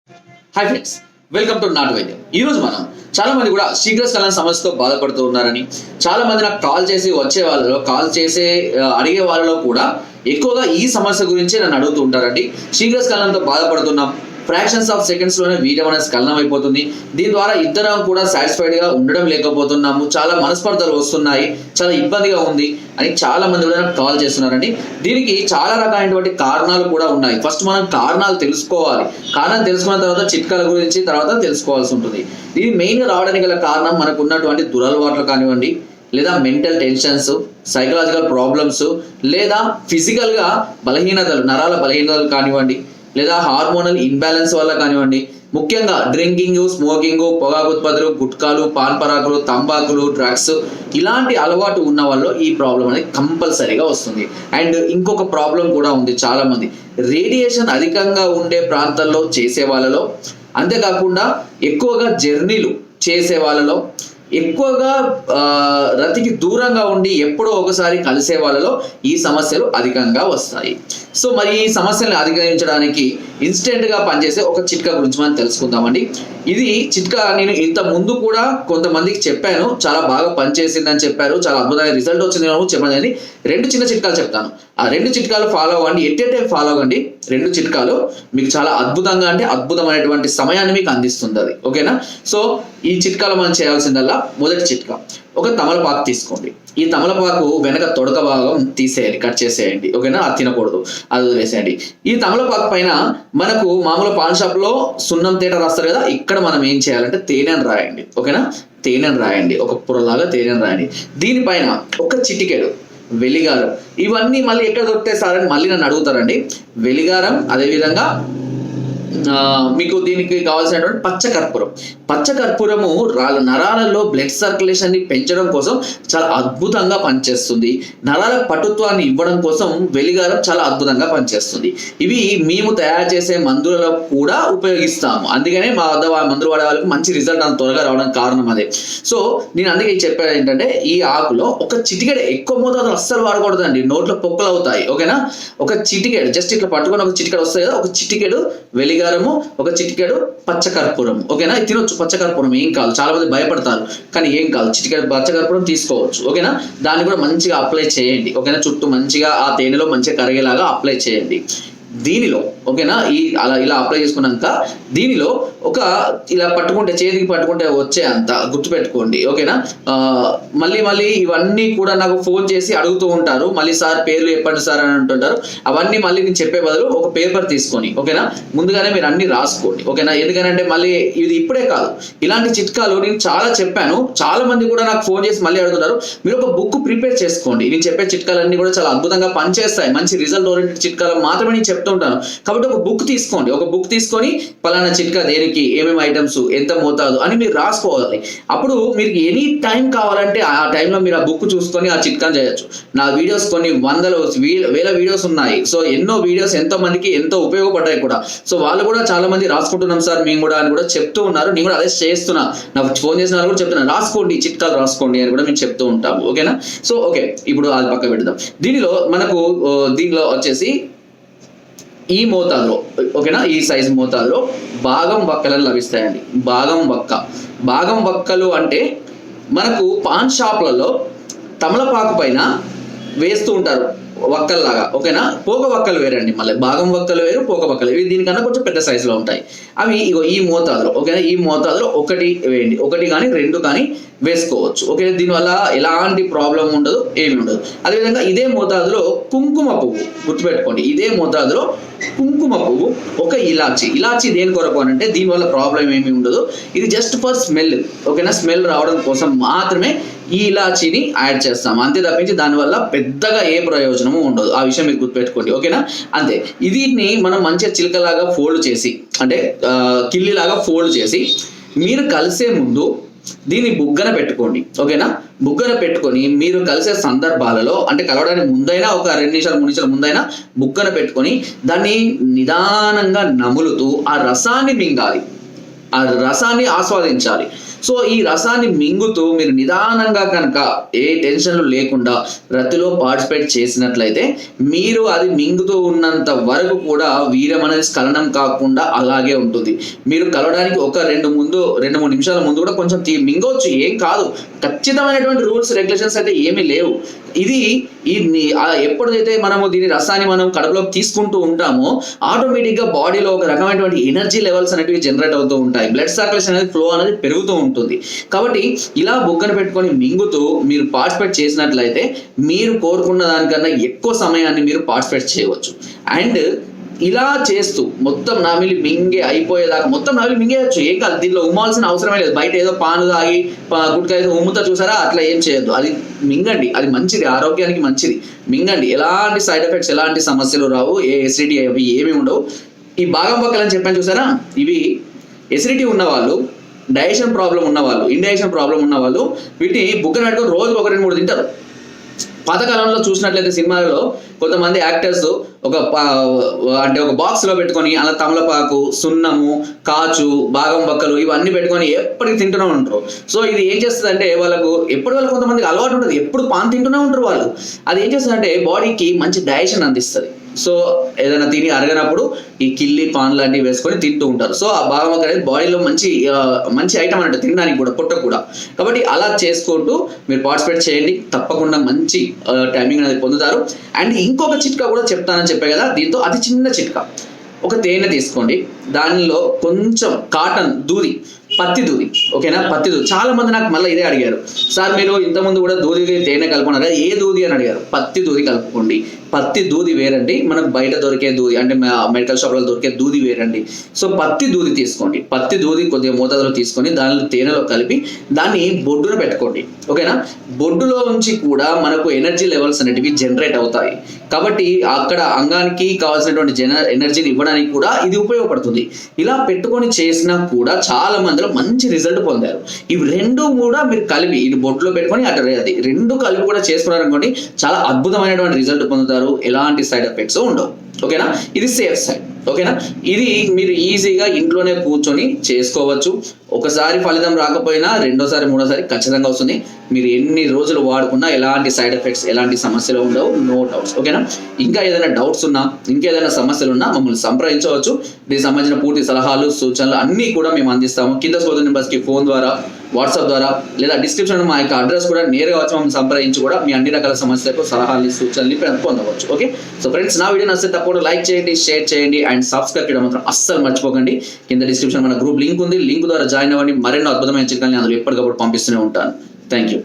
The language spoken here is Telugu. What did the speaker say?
హాయ్ ఫ్రెండ్స్, వెల్కమ్ టు నాటు వైద్యం. ఈ రోజు మనం చాలా మంది కూడా శీఘ్రస్ఖలన సమస్యతో బాధపడుతూ ఉన్నారని, చాలా మంది నాకు కాల్ చేసి అడిగే వాళ్ళలో కూడా ఎక్కువగా ఈ సమస్య గురించి నన్ను అడుగుతూ ఉంటారండి. శీఘ్రస్ఖలనంతో బాధపడుతున్నాం, ఫ్రాక్షన్స్ ఆఫ్ సెకండ్స్ లోనే వీర్యం అనేది స్ఖలనం అయిపోతుంది. దీని ద్వారా ఇద్దరం కూడా సాటిస్ఫైడ్ గా ఉండడం లేకపోతున్నాము, చాలా మనస్పర్ధలు వస్తున్నాయి, చాలా ఇబ్బందిగా ఉంది అని చాలా మంది కూడా నాకు కాల్ చేస్తున్నారండి. దీనికి చాలా రకాలైనటువంటి కారణాలు కూడా ఉన్నాయి. ఫస్ట్ మనం కారణాలు తెలుసుకోవాలి. కారణం తెలుసుకున్న తర్వాత చిట్కాల గురించి తర్వాత తెలుసుకోవాల్సి ఉంటుంది. ఇది మెయిన్ గా రావడానికి గల కారణం మనకు ఉన్నటువంటి దురలవాట్లు కానివ్వండి, లేదా మెంటల్ టెన్షన్స్, సైకలాజికల్ ప్రాబ్లమ్స్, లేదా ఫిజికల్ గా బలహీనతలు, నరాల బలహీనతలు కానివ్వండి, లేదా హార్మోనల్ ఇన్బ్యాలెన్స్ వల్ల కానివ్వండి, ముఖ్యంగా డ్రింకింగ్, స్మోకింగ్, పొగాకు ఉత్పత్తులు, గుట్కాలు, పాన్ పరాకులు, తంబాకులు, డ్రగ్స్ ఇలాంటి అలవాటు ఉన్న వాళ్ళు ఈ ప్రాబ్లం అనేది కంపల్సరీగా వస్తుంది. అండ్ ఇంకొక ప్రాబ్లం కూడా ఉంది, చాలా మంది రేడియేషన్ అధికంగా ఉండే ప్రాంతాల్లో చేసే వాళ్ళలో, అంతేకాకుండా ఎక్కువగా జర్నీలు చేసే వాళ్ళలో, ఎక్కువగా రతికి దూరంగా ఉండి ఎప్పుడో ఒకసారి కలిసే వాళ్ళలో ఈ సమస్యలు అధికంగా వస్తాయి. సో మరి ఈ సమస్యలను అధిగమించడానికి ఇన్స్టెంట్ గా పనిచేసే ఒక చిట్కా గురించి మనం తెలుసుకుందామండి. ఇది చిట్కా నేను ఇంత ముందు కూడా కొంతమందికి చెప్పాను, చాలా బాగా పనిచేసిందని చెప్పారు, చాలా అద్భుతమైన రిజల్ట్ వచ్చింది చెప్పండి. 2 చిన్న చిట్కాలు చెప్తాను, ఆ 2 చిట్కాలు ఫాలో అవ్వండి. ఎట్టే ఫాలో అవ్వండి. 2 చిట్కాలు మీకు చాలా అద్భుతంగా, అంటే అద్భుతమైనటువంటి సమయాన్ని మీకు అందిస్తుంది అది. ఓకేనా? సో ఈ చిట్కాలు మనం చేయాల్సిందల్లా, మొదటి చిట్కా, ఒక తమలపాకు తీసుకోండి. ఈ తమలపాకు వెనక తొడక భాగం తీసేయండి, కట్ చేసేయండి. ఓకేనా? అది తినకూడదు, అది వదిలేసేయండి. ఈ తమలపాకు పైన మనకు మామూలు పాన్ షాప్ లో సున్నం తేట రాస్తారు కదా, ఇక్కడ మనం ఏం చేయాలంటే తేనెను రాయండి. ఓకేనా? తేనెను రాయండి, ఒక పొరలాగా తేనెను రాయండి. దీనిపైన ఒక చిటికెడు వెలిగారం. ఇవన్నీ మళ్ళీ ఎక్కడ దొరుకుతాయి సార్ అని మళ్ళీ నన్ను అడుగుతారండి. వెలిగారం, అదేవిధంగా మీకు దీనికి కావాల్సినటువంటి పచ్చకర్పూరం. పచ్చకర్పూరము నరాలలో బ్లడ్ సర్క్యులేషన్ ని పెంచడం కోసం చాలా అద్భుతంగా పనిచేస్తుంది. నరాల పటుత్వాన్ని ఇవ్వడం కోసం వెలిగారం చాలా అద్భుతంగా పనిచేస్తుంది. ఇవి మేము తయారు చేసే మందులలో కూడా ఉపయోగిస్తాము. అందుకనే మా వద్ద మందులు వాడే వాళ్ళకి మంచి రిజల్ట్ అంత త్వరగా రావడానికి కారణం అదే. సో నేను అందుకే చెప్పాను ఏంటంటే, ఈ ఆకులో ఒక చిటికెడు, ఎక్కువ మోతాదు అస్సలు వాడకూడదండి, నోట్లో పొక్కులు అవుతాయి. ఓకేనా? ఒక చిటికెడు, జస్ట్ ఇట్లా పట్టుకొని ఒక చిటికెడు వస్తాయి కదా, ఒక చిటికెడు వెలిగారము, ఒక చిటికెడు పచ్చకర్పూరం. ఓకేనా? తినొచ్చు పచ్చకర్పూరం, ఏం కాదు. చాలా మంది భయపడతారు, కానీ ఏం కాదు, చిటికెడు పచ్చకర్పూరం తీసుకోవచ్చు. ఓకేనా? దాన్ని కూడా మంచిగా అప్లై చేయండి. ఓకేనా? చుట్టూ మంచిగా ఆ తేనెలో మంచిగా కరిగేలాగా అప్లై చేయండి. దీనిలో ఓకేనా, ఇలా అప్లై చేసుకున్నాక దీనిలో ఒక ఇలా పట్టుకుంటే, చేతికి పట్టుకుంటే వచ్చే అంత గుర్తుపెట్టుకోండి. ఓకేనా? మళ్ళీ ఇవన్నీ కూడా నాకు ఫోన్ చేసి అడుగుతూ ఉంటారు, మళ్ళీ సార్ పేర్లు చెప్పండి సార్ అని అంటుంటారు. అవన్నీ మళ్ళీ నేను చెప్పే బదులు ఒక పేపర్ తీసుకొని, ఓకేనా, ముందుగానే మీరు అన్ని రాసుకోండి. ఓకేనా? ఎందుకంటే మళ్ళీ ఇది ఇప్పుడే కాదు, ఇలాంటి చిట్కాలు నేను చాలా చెప్పాను. చాలా మంది కూడా నాకు ఫోన్ చేసి మళ్ళీ అడుగుతారు. మీరు ఒక బుక్ ప్రిపేర్ చేసుకోండి. నేను చెప్పే చిట్కాలన్నీ కూడా చాలా అద్భుతంగా పనిచేస్తాయి. మంచి రిజల్ట్ ఓరియంటెడ్ చిట్కాలు మాత్రమే నేను చెప్తూ ఉంటాను. కాబట్టి ఒక బుక్ తీసుకోండి. ఒక బుక్ తీసుకొని పలానా చిట్కా దేనికి, ఏమేమి ఐటమ్స్, ఎంత మోతాదు అని మీరు రాసుకోవాలి. అప్పుడు మీరు ఎనీ టైం కావాలంటే ఆ టైంలో మీరు ఆ బుక్ చూసుకొని ఆ చిట్కాను చేయొచ్చు. నా వీడియోస్ కొన్ని వేల వీడియోస్ ఉన్నాయి. సో ఎన్నో వీడియోస్ ఎంతో మందికి ఎంతో ఉపయోగపడ్డాయి కూడా. సో వాళ్ళు కూడా చాలా మంది రాసుకుంటున్నాం సార్ మేము కూడా అని కూడా చెప్తూ ఉన్నారు. నేను కూడా అదే చేస్తున్నా. నాకు ఫోన్ చేసిన వాళ్ళు కూడా చెప్తున్నా, రాసుకోండి, చిట్కాలు రాసుకోండి అని కూడా మేము చెప్తూ ఉంటాము. ఓకేనా? సో ఓకే, ఇప్పుడు అది పక్క పెడదాం. దీనిలో వచ్చేసి ఈ మోతాదులో, ఓకేనా, ఈ సైజు మోతాదులో భాగం వక్కలు లభిస్తాయండి. భాగం వక్కలు అంటే మనకు పాన్ షాప్లలో తమలపాకు పైన వేస్తూ ఉంటారు వక్కల్లాగా. ఓకేనా? పోక వక్కలు వేరండి, మళ్ళీ భాగం వక్కలు వేరు, పోక వక్కలు ఇవి దీనికన్నా కొంచెం పెద్ద సైజులో ఉంటాయి. అవి ఇగో ఈ మోతాదులో, ఓకేనా, ఈ మోతాదులో 1 వేయండి. 1 కానీ 2 కానీ వేసుకోవచ్చు. ఓకే? దీనివల్ల ఎలాంటి ప్రాబ్లం ఉండదు, ఏమి ఉండదు. అదేవిధంగా ఇదే మోతాదులో కుంకుమ పువ్వు, గుర్తుపెట్టుకోండి, ఇదే మోతాదులో కుంకుమ పువ్వు, ఒక ఇలాచి దేని కొరకు అని అంటే దీనివల్ల ప్రాబ్లం ఏమి ఉండదు, ఇది జస్ట్ ఫర్ స్మెల్. ఓకేనా? స్మెల్ రావడం కోసం మాత్రమే ఈ ఇలాచీని యాడ్ చేస్తాం, అంతే తప్పించి దానివల్ల పెద్దగా ఏ ప్రయోజనము ఉండదు. ఆ విషయం మీరు గుర్తుపెట్టుకోండి. ఓకేనా? అంతే. దీన్ని మనం మంచిగా చిలకలాగా ఫోల్డ్ చేసి, అంటే కిల్లిలాగా ఫోల్డ్ చేసి మీరు కలిసే ముందు దీన్ని బుగ్గన పెట్టుకోండి. ఓకేనా? బుగ్గన పెట్టుకొని మీరు కలిసే సందర్భాలలో, అంటే కలవడానికి ముందైనా ఒక 2 నిమిషాలు 3 నిమిషాలు ముందైనా బుగ్గన పెట్టుకొని దాన్ని నిదానంగా నములుతూ ఆ రసాన్ని మింగాలి, ఆ రసాన్ని ఆస్వాదించాలి. సో ఈ రసాన్ని మింగుతూ మీరు నిదానంగా కనుక ఏ టెన్షన్లు లేకుండా రతిలో పార్టిసిపేట్ చేసినట్లయితే మీరు అది మింగుతూ ఉన్నంత వరకు కూడా వీర్యం అనేది స్ఖలనం కాకుండా అలాగే ఉంటుంది. మీరు కలవడానికి ఒక 2-3 నిమిషాల ముందు కూడా కొంచెం మింగవచ్చు, ఏం కాదు. ఖచ్చితమైనటువంటి రూల్స్ రెగ్యులేషన్స్ అయితే ఏమీ లేవు. ఇది ఎప్పుడైతే మనము దీని రసాన్ని మనం కడుపులోకి తీసుకుంటూ ఉంటామో ఆటోమేటిక్గా బాడీలో ఒక రకమైనటువంటి ఎనర్జీ లెవెల్స్ అనేవి జనరేట్ అవుతూ ఉంటాయి. బ్లడ్ సర్క్యులేషన్ అనేది ఫ్లో అనేది పెరుగుతూ ఉంటుంది. కాబట్టి ఇలా బుగ్గను పెట్టుకొని మింగుతూ మీరు పార్టిసిపేట్ చేసినట్లయితే మీరు కోరుకున్న దానికన్నా ఎక్కువ సమయాన్ని మీరు పార్టిసిపేట్ చేయవచ్చు. అండ్ ఇలా చేస్తూ మొత్తం నామిలి మింగే అయిపోయేదాకా మొత్తం నామిలి మింగేయచ్చు, ఏం కాదు. దీనిలో ఉమ్మాల్సిన అవసరమే లేదు. బయట ఏదో పాను తాగి గుట్కా ఏదో ఉమ్ముతా చూసారా, అట్లా ఏం చేయొద్దు. అది మింగండి, అది మంచిది, ఆరోగ్యానికి మంచిది. మింగండి, ఎలాంటి సైడ్ ఎఫెక్ట్స్ ఎలాంటి సమస్యలు రావు, ఏ ఎసిడిటీ అవి ఏమి ఉండవు. ఈ భాగం పక్కల అని చెప్పాను చూసారా, ఇవి ఎసిడిటీ ఉన్నవాళ్ళు, డైజెషన్ ప్రాబ్లం ఉన్నవాళ్ళు, ఇండైజెషన్ ప్రాబ్లం ఉన్నవాళ్ళు వీటిని బుగ్గన పెట్టుకొని రోజుకు 1-2-3 తింటారు. పాతకాలంలో చూసినట్లయితే సినిమాలో కొంతమంది యాక్టర్స్ ఒక బాక్స్ లో పెట్టుకొని అలా తమలపాకు, సున్నము, కాచు, భాగం బక్కలు ఇవన్నీ పెట్టుకొని ఎప్పటికీ తింటూనే ఉంటారు. సో ఇది ఏం చేస్తుంది అంటే వాళ్ళకు కొంతమందికి అలవాటు ఉంటుంది, ఎప్పుడు పాన్ తింటూనే ఉంటారు వాళ్ళు. అది ఏం చేస్తుంది అంటే బాడీకి మంచి డైజెషన్ అందిస్తుంది. సో ఏదైనా తిని అరగనప్పుడు ఈ కిల్లి పాన్ లాంటివి వేసుకొని తింటూ ఉంటారు. సో ఆ భాగం అనేది బాడీలో మంచి ఐటమ్ అంటే తినడానికి కూడా, పొట్టకు కూడా. కాబట్టి అలా చేసుకుంటూ మీరు పార్టిసిపేట్ చేయండి, తప్పకుండా మంచి టైమింగ్ అనేది పొందుతారు. అండ్ ఇంకొక చిట్కా కూడా చెప్తానని చెప్పే కదా, దీంతో అతి చిన్న చిట్కా. ఒక తేనె తీసుకోండి, దానిలో కొంచెం కాటన్ దూది, పత్తి దూది, ఓకేనా, పత్తి దూది. చాలా మంది నాకు మళ్ళీ ఇదే అడిగారు, సార్ మీరు ఇంతకుముందు కూడా దూది తేనె కలుపుకున్నారు, ఏ దూది అని అడిగారు. పత్తి దూది కలుపుకోండి. పత్తి దూది వేరండి, మనకు బయట దొరికే దూది అంటే మెడికల్ షాప్లో దొరికే దూది వేరండి. సో పత్తి దూది తీసుకోండి, పత్తి దూది కొద్దిగా మోతాదులో తీసుకొని దానిలో తేనెలో కలిపి దాన్ని బొడ్డున పెట్టుకోండి, ఓకేనా. బొడ్డులో నుంచి కూడా మనకు ఎనర్జీ లెవెల్స్ అనేటివి జనరేట్ అవుతాయి. కాబట్టి అక్కడ అంగానికి కావాల్సినటువంటి ఎనర్జీని ఇవ్వడానికి కూడా ఇది ఉపయోగపడుతుంది. ఇలా పెట్టుకొని చేసినా కూడా చాలా మందిలో మంచి రిజల్ట్ పొందారు. ఇవి 2 కూడా మీరు కలిపి ఇది బొడ్లో పెట్టుకొని అటు అది 2 కలిపి కూడా చేసుకున్నారనుకోండి, చాలా అద్భుతమైనటువంటి రిజల్ట్ పొందుతారు. ఎలాంటి సైడ్ ఎఫెక్ట్స్ ఉండవు, ఓకేనా. ఇది సేఫ్ సైడ్, ఓకేనా. ఇది మీరు ఈజీగా ఇంట్లోనే కూర్చొని చేసుకోవచ్చు. ఒకసారి ఫలితం రాకపోయినా రెండోసారి మూడోసారి ఖచ్చితంగా వస్తుంది. మీరు ఎన్ని రోజులు వాడుకున్నా ఎలాంటి సైడ్ ఎఫెక్ట్స్ ఎలాంటి సమస్యలు ఉండవు, నో డౌట్స్, ఓకేనా. ఇంకా ఏదైనా డౌట్స్ ఉన్నా, ఇంకేదైనా సమస్యలు ఉన్నా మమ్మల్ని సంప్రదించవచ్చు. దీనికి సంబంధించిన పూర్తి సలహాలు, సూచనలు అన్నీ కూడా మేము అందిస్తాము. కింద సోదరు నెంబర్స్కి ఫోన్ ద్వారా, వాట్సాప్ ద్వారా, లేదా డిస్క్రిప్షన్లో మా యొక్క అడ్రస్ కూడా నేరుగా వచ్చి మమ్మల్ని సంప్రదించి కూడా మీ అన్ని రకాల సమస్యలకు సలహాలు, సూచనలు పొందవచ్చు. ఓకే, సో ఫ్రెండ్స్, నా వీడియో నచ్చితే తప్పకుండా లైక్ చేయండి, షేర్ చేయండి అండ్ సబ్స్క్రైబ్ చేయడం మాత్రం అస్సలు మర్చిపోకండి. కింద డిస్క్రిప్షన్ మన గ్రూప్ లింక్ ఉంది, లింక్ ద్వారా జాయిన్ అవ్వండి. మరెన్నో అద్భుతమైన చిట్కాలని అందులో ఎప్పటికప్పుడు పంపిస్తూనే ఉంటాను. Thank you.